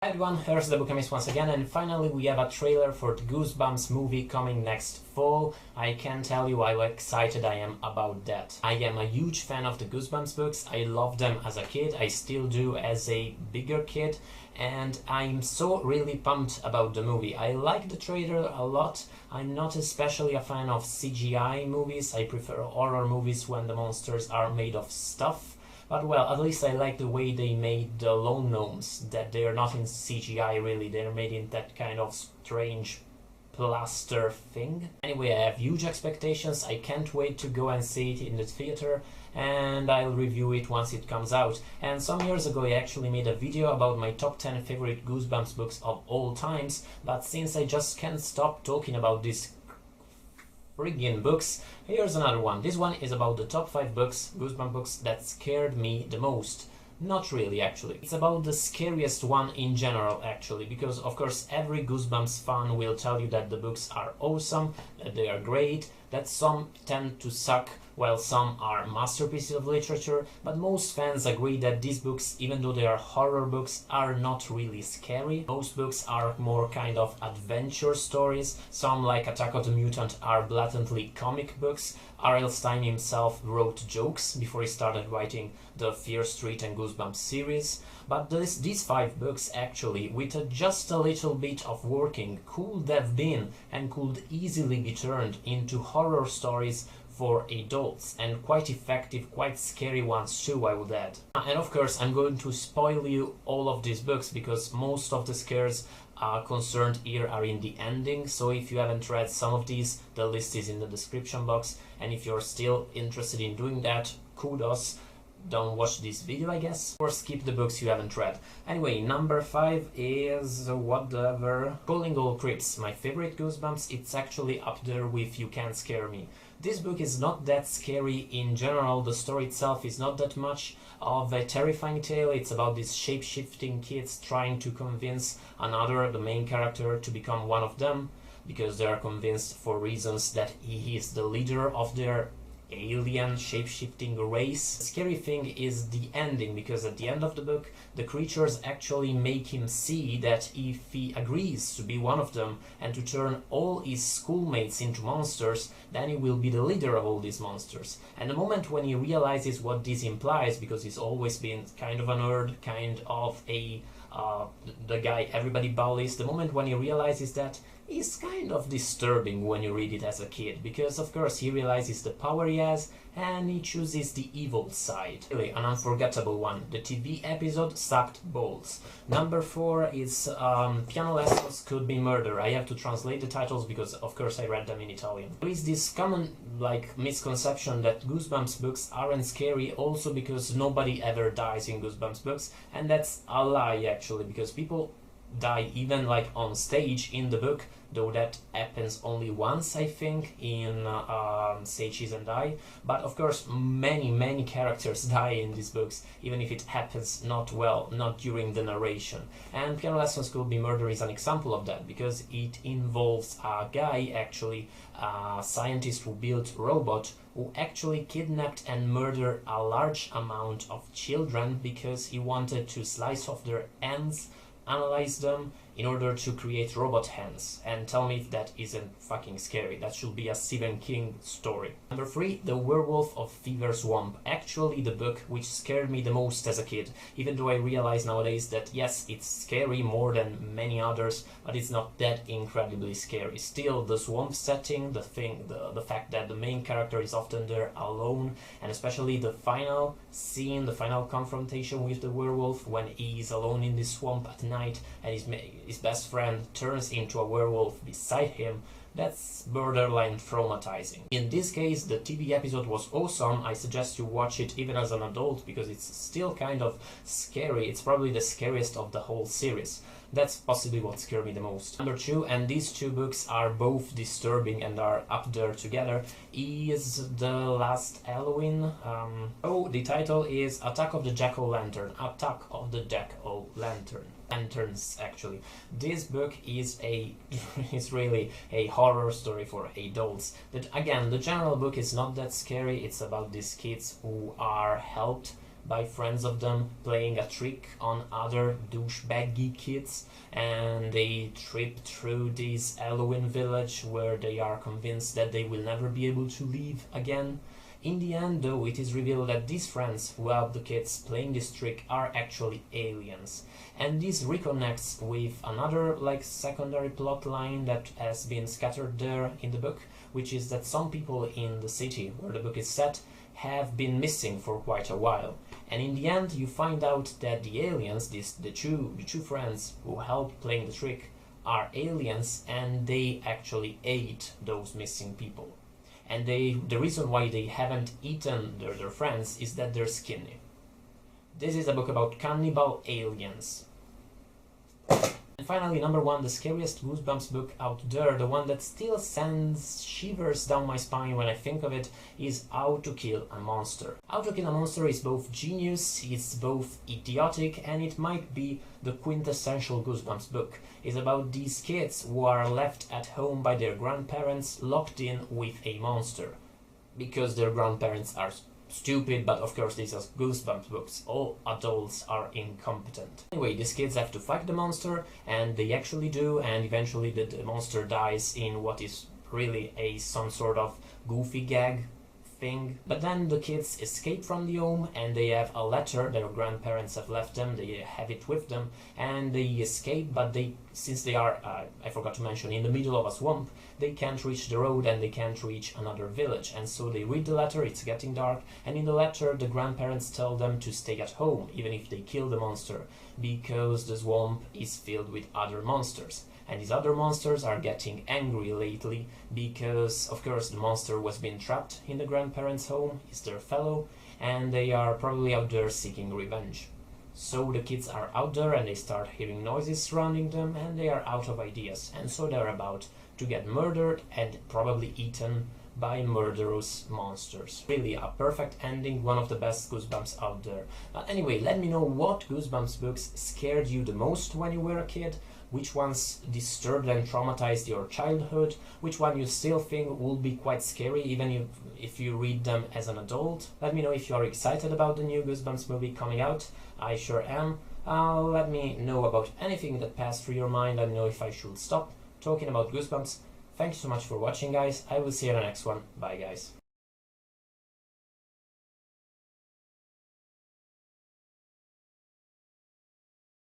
Hi everyone, here's the Bookamiss once again, and finally we have a trailer for the Goosebumps movie coming next fall. I can tell you how excited I am about that. I am a huge fan of the Goosebumps books. I loved them as a kid, I still do as a bigger kid, and I'm so really pumped about the movie. I like the trailer a lot. I'm not especially a fan of CGI movies. I prefer horror movies when the monsters are made of stuff. But well, at least I like the way they made the lone gnomes, that they're not in CGI really, they're made in that kind of strange plaster thing. Anyway, I have huge expectations, I can't wait to go and see it in the theater, and I'll review it once it comes out. And some years ago I actually made a video about my top 10 favorite Goosebumps books of all times, but since I just can't stop talking about this friggin' books, here's another one. This one is about the top 5 books, Goosebumps books, that scared me the most. Not really, actually. It's about the scariest one in general, actually, because of course every Goosebumps fan will tell you that the books are awesome, that they are great, that some tend to suck while some are masterpieces of literature, but most fans agree that these books, even though they are horror books, are not really scary. Most books are more kind of adventure stories. Some, like Attack of the Mutant, are blatantly comic books. R.L. Stine himself wrote jokes before he started writing the Fear Street and Goosebumps series. But these 5 books, actually, with just a little bit of working, could have been and could easily be turned into horror stories for adults, and quite effective, quite scary ones too, I would add. And of course I'm going to spoil you all of these books because most of the scares concerned here are in the ending, so if you haven't read some of these, the list is in the description box, and if you're still interested in doing that, kudos. Don't watch this video, I guess, or skip the books you haven't read. Anyway, number 5 is whatever. Calling All Creeps, my favorite Goosebumps. It's actually up there with You Can't Scare Me. This book is not that scary in general. The story itself is not that much of a terrifying tale. It's about these shape-shifting kids trying to convince another, the main character, to become one of them, because they are convinced for reasons that he is the leader of their alien shape-shifting race. The scary thing is the ending, because at the end of the book the creatures actually make him see that if he agrees to be one of them and to turn all his schoolmates into monsters, then he will be the leader of all these monsters. And the moment when he realizes what this implies, because he's always been kind of a nerd, kind of a the guy everybody bullies, the moment when he realizes that, is kind of disturbing when you read it as a kid, because of course he realizes the power he has and he chooses the evil side. Really, an unforgettable one. The TV episode sucked balls. Number 4 is Piano Lessons Could Be Murder. I have to translate the titles because of course I read them in Italian. There is this common misconception that Goosebumps books aren't scary, also because nobody ever dies in Goosebumps books, and that's a lie actually, because people die even on stage in the book, though that happens only once, I think, in Say Cheese and Die. But of course many characters die in these books, even if it happens not during the narration. And Piano Lessons Could Be Murder is an example of that, because it involves a guy, actually a scientist who built a robot, who actually kidnapped and murdered a large amount of children because he wanted to slice off their hands, analyze them in order to create robot hands. And tell me if that isn't fucking scary. That should be a Stephen King story. Number 3, The Werewolf of Fever Swamp. Actually the book which scared me the most as a kid, even though I realize nowadays that yes, it's scary more than many others, but it's not that incredibly scary. Still, the swamp setting, the fact that the main character is often there alone, and especially the final scene, the final confrontation with the werewolf when he is alone in this swamp at night and his best friend turns into a werewolf beside him, that's borderline traumatizing. In this case, the TV episode was awesome. I suggest you watch it even as an adult, because it's still kind of scary. It's probably the scariest of the whole series. That's possibly what scared me the most. Number 2, and these 2 books are both disturbing and are up there together, is The Last Halloween. The title is Attack of the Jack-O-Lantern. Attack of the Jack-O-Lantern. Lanterns, actually. This book is really a horror story for adults. That, again, the general book is not that scary. It's about these kids who are helped by friends of them playing a trick on other douchebaggy kids, and they trip through this Halloween village where they are convinced that they will never be able to leave again. In the end, though, it is revealed that these friends who help the kids playing this trick are actually aliens. And this reconnects with another secondary plot line that has been scattered there in the book, which is that some people in the city where the book is set have been missing for quite a while. And in the end, you find out that the aliens, the two friends who help playing the trick, are aliens, and they actually ate those missing people. And the reason why they haven't eaten their friends is that they're skinny. This is a book about cannibal aliens. And finally, number 1, the scariest Goosebumps book out there, the one that still sends shivers down my spine when I think of it, is How to Kill a Monster. How to Kill a Monster is both genius, it's both idiotic, and it might be the quintessential Goosebumps book. It's about these kids who are left at home by their grandparents, locked in with a monster. Because their grandparents are stupid, but of course these are Goosebumps books. All adults are incompetent. Anyway, these kids have to fight the monster, and they actually do, and eventually the monster dies in what is really some sort of goofy gag thing. But then the kids escape from the home, and they have a letter their grandparents have left them, they have it with them, and they escape, but since they are, I forgot to mention, in the middle of a swamp, they can't reach the road and they can't reach another village. And so they read the letter, it's getting dark, and in the letter the grandparents tell them to stay at home, even if they kill the monster, because the swamp is filled with other monsters. And these other monsters are getting angry lately because, of course, the monster was being trapped in the grandparents' home, is their fellow, and they are probably out there seeking revenge. So the kids are out there and they start hearing noises surrounding them, and they are out of ideas, and so they're about to get murdered and probably eaten by murderous monsters. Really a perfect ending, one of the best Goosebumps out there. But anyway, let me know what Goosebumps books scared you the most when you were a kid, which ones disturbed and traumatized your childhood, which one you still think will be quite scary even if you read them as an adult. Let me know if you are excited about the new Goosebumps movie coming out. I sure am. Let me know about anything that passed through your mind. Let me know if I should stop talking about Goosebumps. Thank you so much for watching, guys. I will see you in the next one. Bye, guys.